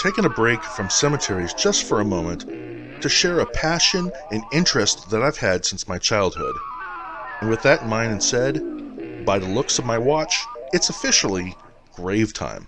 taking a break from cemeteries just for a moment to share a passion and interest that I've had since my childhood. And with that in mind and said, by the looks of my watch, it's officially grave time.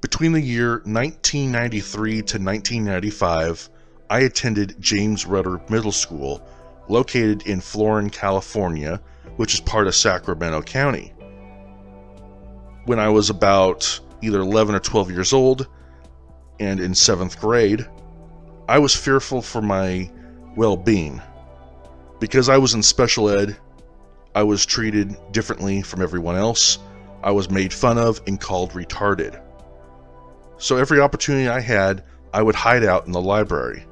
Between the year 1993 to 1995, I attended James Rutter Middle School, located in Florin, California, which is part of Sacramento County. When I was about either 11 or 12 years old, and in 7th grade, I was fearful for my well-being. Because I was in special ed, I was treated differently from everyone else. I was made fun of and called retarded. So every opportunity I had, I would hide out in the library.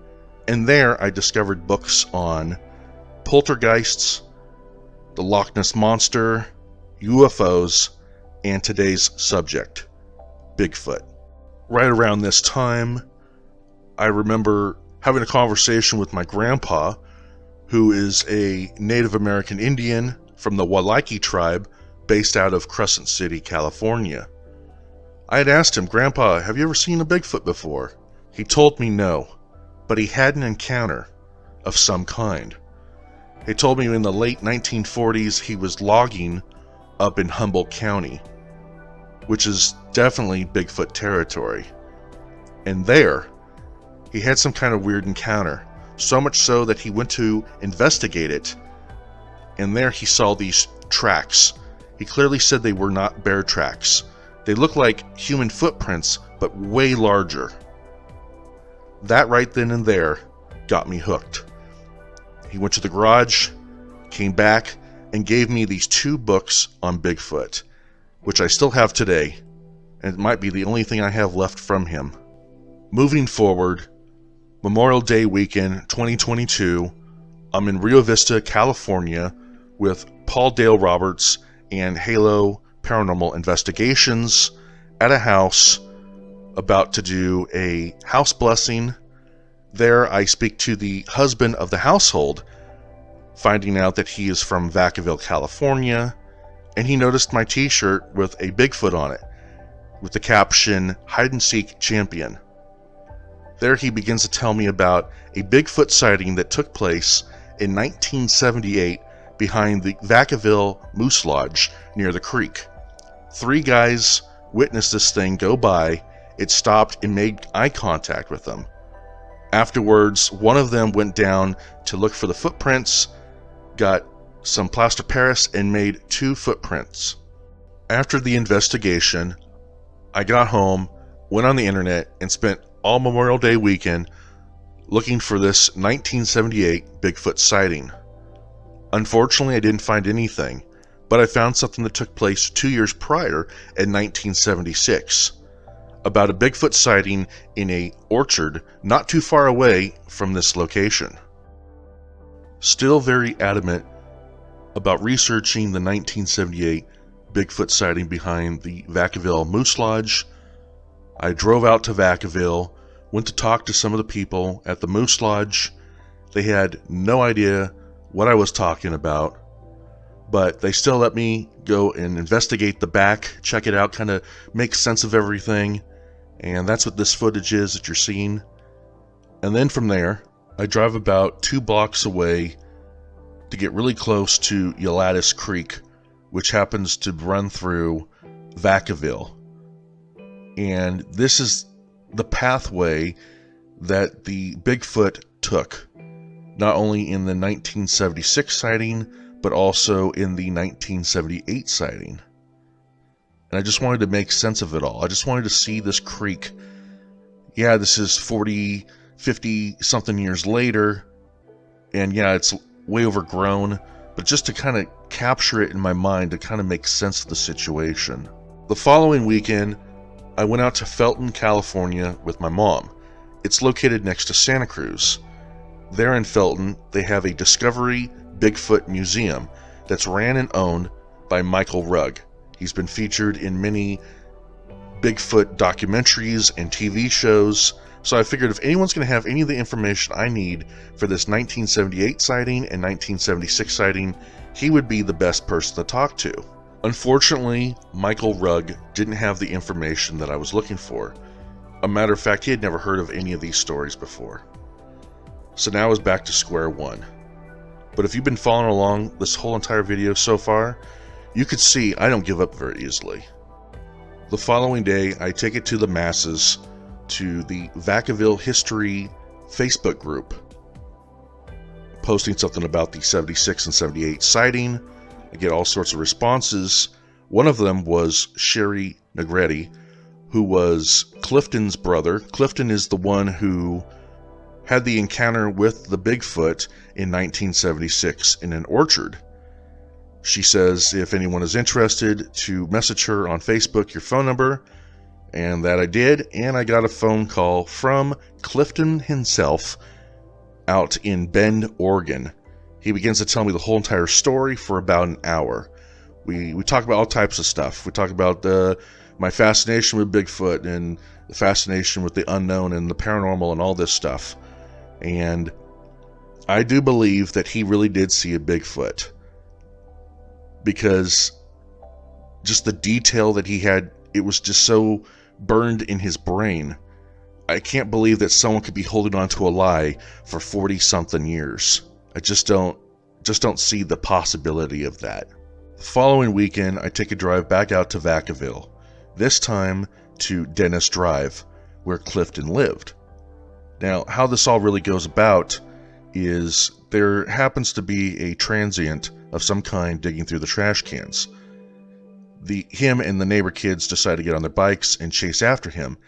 And there I discovered books on poltergeists, the Loch Ness Monster, UFOs, and today's subject, Bigfoot. Right around this time, I remember having a conversation with my grandpa, who is a Native American Indian from the Waikiki tribe based out of Crescent City, California. I had asked him, "Grandpa, have you ever seen a Bigfoot before?" He told me no, but he had an encounter of some kind. He told me in the late 1940s he was logging up in Humboldt County, which is definitely Bigfoot territory. And there, he had some kind of weird encounter, so much so that he went to investigate it, and there he saw these tracks. He clearly said they were not bear tracks. They looked like human footprints, but way larger. That right then and there got me hooked. He went to the garage, came back, and gave me these 2 books on Bigfoot, which I still have today, and it might be the only thing I have left from him. Moving forward, Memorial Day weekend 2022, I'm in Rio Vista, California with Paul Dale Roberts and Halo Paranormal Investigations at a house, about to do a house blessing. There I speak to the husband of the household, finding out that he is from Vacaville, California, and he noticed my t-shirt with a Bigfoot on it, with the caption, "Hide and Seek Champion." There he begins to tell me about a Bigfoot sighting that took place in 1978 behind the Vacaville Moose Lodge near the creek. 3 guys witnessed this thing go by. It stopped and made eye contact with them. Afterwards, one of them went down to look for the footprints, got some plaster Paris, and made 2 footprints. After the investigation, I got home, went on the internet, and spent all Memorial Day weekend looking for this 1978 Bigfoot sighting. Unfortunately, I didn't find anything, but I found something that took place 2 years prior in 1976, about a Bigfoot sighting in a orchard not too far away from this location. Still very adamant about researching the 1978 Bigfoot sighting behind the Vacaville Moose Lodge, I drove out to Vacaville, went to talk to some of the people at the Moose Lodge. They had no idea what I was talking about, but they still let me go and investigate the back, check it out, kind of make sense of everything, and that's what this footage is that you're seeing. And then from there, I drive about 2 blocks away to get really close to Lattice Creek, which happens to run through Vacaville. And this is the pathway that the Bigfoot took, not only in the 1976 sighting, but also in the 1978 sighting. And I just wanted to make sense of it all. I just wanted to see this creek. Yeah, this is 40, 50 something years later, and yeah, it's way overgrown, but just to kind of capture it in my mind to kind of make sense of the situation. The following weekend, I went out to Felton, California with my mom. It's located next to Santa Cruz. There in Felton, they have a Discovery Bigfoot Museum that's ran and owned by Michael Rugg. He's been featured in many Bigfoot documentaries and TV shows. So I figured if anyone's going to have any of the information I need for this 1978 sighting and 1976 sighting, he would be the best person to talk to. Unfortunately, Michael Rugg didn't have the information that I was looking for. A matter of fact, he had never heard of any of these stories before. So now I was back to square one. But if you've been following along this whole entire video so far, you could see I don't give up very easily. The following day, I take it to the masses, to the Vacaville History Facebook group, posting something about the 76 and 78 sighting. I get all sorts of responses. One of them was Sherry Negretti, who was Clifton's brother. Clifton is the one who had the encounter with the Bigfoot in 1976 in an orchard. She says if anyone is interested to message her on Facebook your phone number, and that I did, and I got a phone call from Clifton himself out in Bend, Oregon. He begins to tell me the whole entire story for about an hour. We talk about all types of stuff. We talk about my fascination with Bigfoot and the fascination with the unknown and the paranormal and all this stuff. And I do believe that he really did see a Bigfoot, because just the detail that he had, it was just so burned in his brain. I can't believe that someone could be holding on to a lie for 40-something years. I just don't see the possibility of that. The following weekend, I take a drive back out to Vacaville, this time to Dennis Drive, where Clifton lived. Now, how this all really goes about is there happens to be a transient of some kind digging through the trash cans. Him and the neighbor kids decide to get on their bikes and chase after him.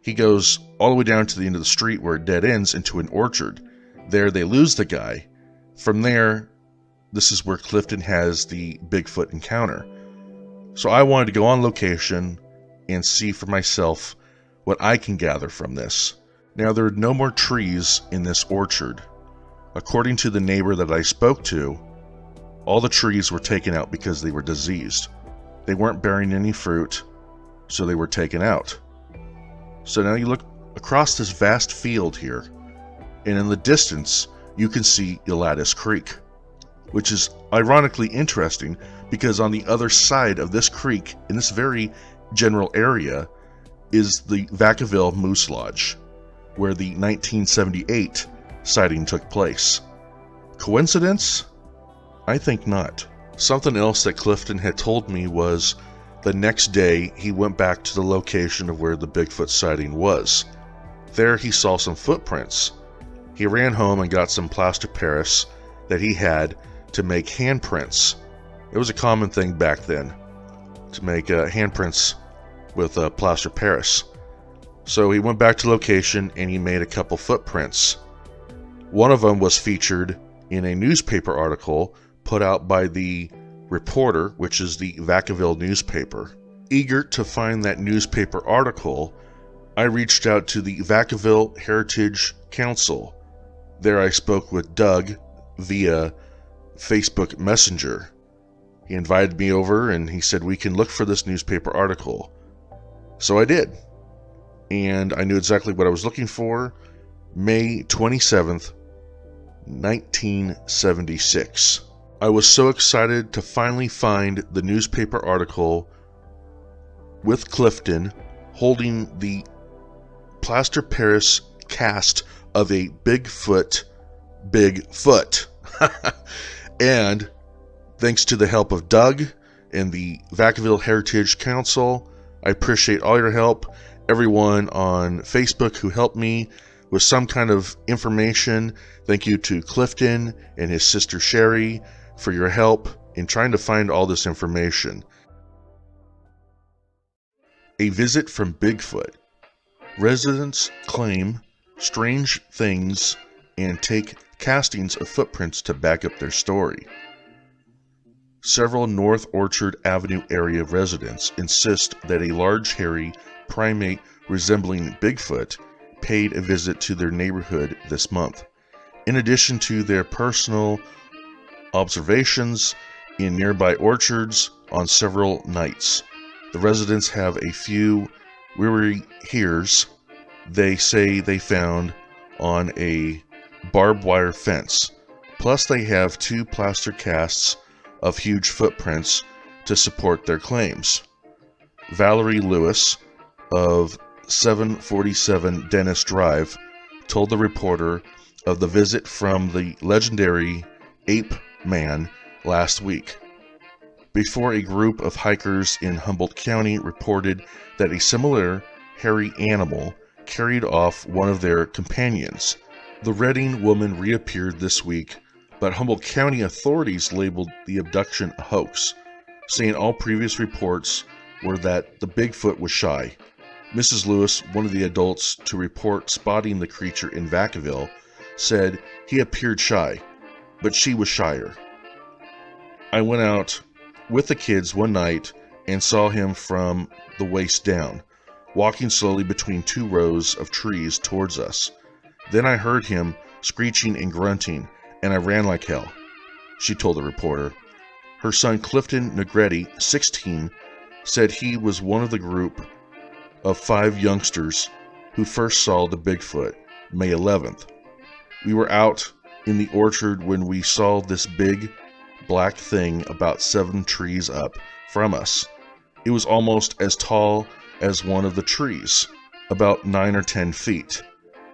He goes all the way down to the end of the street where it dead ends into an orchard. There they lose the guy. From there, this is where Clifton has the Bigfoot encounter. So I wanted to go on location and see for myself what I can gather from this. Now, there are no more trees in this orchard. According to the neighbor that I spoke to, all the trees were taken out because they were diseased. They weren't bearing any fruit, so they were taken out. So now you look across this vast field here, and in the distance, you can see Lattice Creek, which is ironically interesting because on the other side of this creek, in this very general area, is the Vacaville Moose Lodge, where the 1978 sighting took place. Coincidence? I think not. Something else that Clifton had told me was the next day he went back to the location of where the Bigfoot sighting was. There he saw some footprints. He ran home and got some plaster Paris that he had to make handprints. It was a common thing back then to make handprints with plaster Paris. So he went back to location and he made a couple footprints. One of them was featured in a newspaper article put out by the Reporter, which is the Vacaville newspaper. Eager to find that newspaper article, I reached out to the Vacaville Heritage Council. There I spoke with Doug via Facebook Messenger. He invited me over and he said we can look for this newspaper article. So I did. And I knew exactly what I was looking for. May 27th, 1976. I was so excited to finally find the newspaper article with Clifton holding the plaster Paris cast of a Bigfoot. And thanks to the help of Doug and the Vacaville Heritage Council, I appreciate all your help. Everyone on Facebook who helped me with some kind of information. Thank you to Clifton and his sister Sherry for your help in trying to find all this information. A visit from Bigfoot. Residents claim strange things and take castings of footprints to back up their story. Several North Orchard Avenue area residents insist that a large hairy primate resembling Bigfoot paid a visit to their neighborhood this month. In addition to their personal observations in nearby orchards on several nights, the residents have a few weary hears they say they found on a barbed wire fence. Plus, they have 2 plaster casts of huge footprints to support their claims. Valerie Lewis of 747 Dennis Drive told the reporter of the visit from the legendary Ape Man last week, before a group of hikers in Humboldt County reported that a similar hairy animal carried off one of their companions. The Redding woman reappeared this week, but Humboldt County authorities labeled the abduction a hoax, saying all previous reports were that the Bigfoot was shy. Mrs. Lewis, one of the adults to report spotting the creature in Vacaville, said he appeared shy, but she was shyer. I went out with the kids one night and saw him from the waist down, walking slowly between 2 rows of trees towards us. Then I heard him screeching and grunting, and I ran like hell, she told the reporter. Her son Clifton Negretti, 16, said he was one of the group of 5 youngsters who first saw the Bigfoot May 11th. We were out in the orchard when we saw this big black thing about 7 trees up from us. It was almost as tall as one of the trees, about 9 or 10 feet.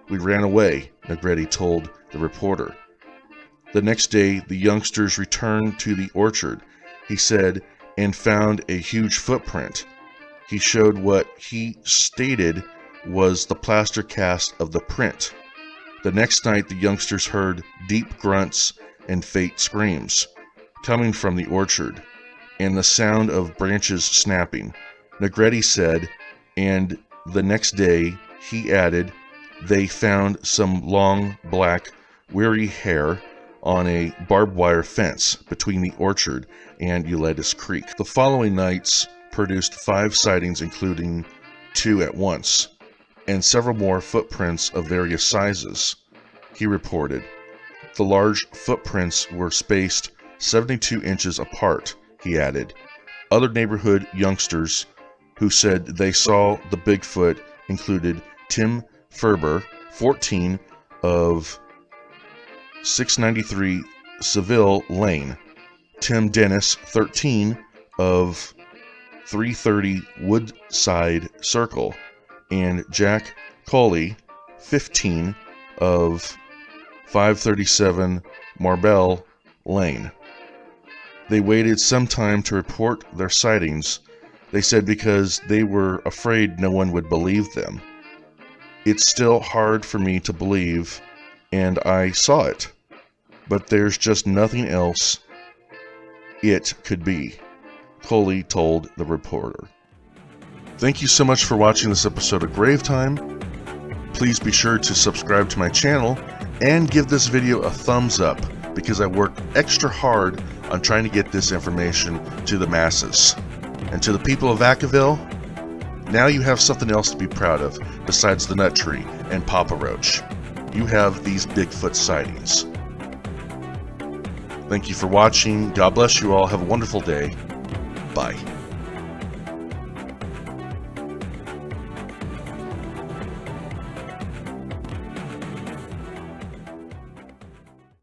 We ran away, Negretti told the reporter. The next day, the youngsters returned to the orchard, he said, and found a huge footprint. He showed what he stated was the plaster cast of the print. The next night, the youngsters heard deep grunts and faint screams coming from the orchard, and the sound of branches snapping. Negretti said, and the next day, he added, they found some long, black, wiry hair on a barbed wire fence between the orchard and Lattice Creek. The following nights produced 5 sightings, including 2 at once, and several more footprints of various sizes, he reported. The large footprints were spaced 72 inches apart, he added. Other neighborhood youngsters who said they saw the Bigfoot included Tim Ferber, 14, of 693 Seville Lane, Tim Dennis, 13, of 330 Woodside Circle, and Jack Coley, 15, of 537 Marbell Lane. They waited some time to report their sightings, they said, because they were afraid no one would believe them. It's still hard for me to believe, and I saw it, but there's just nothing else it could be, Coley told the reporter. Thank you so much for watching this episode of Grave Time. Please be sure to subscribe to my channel and give this video a thumbs up, because I work extra hard on trying to get this information to the masses. And to the people of Vacaville, now you have something else to be proud of besides the nut tree and Papa Roach. You have these Bigfoot sightings. Thank you for watching. God bless you all. Have a wonderful day. Bye.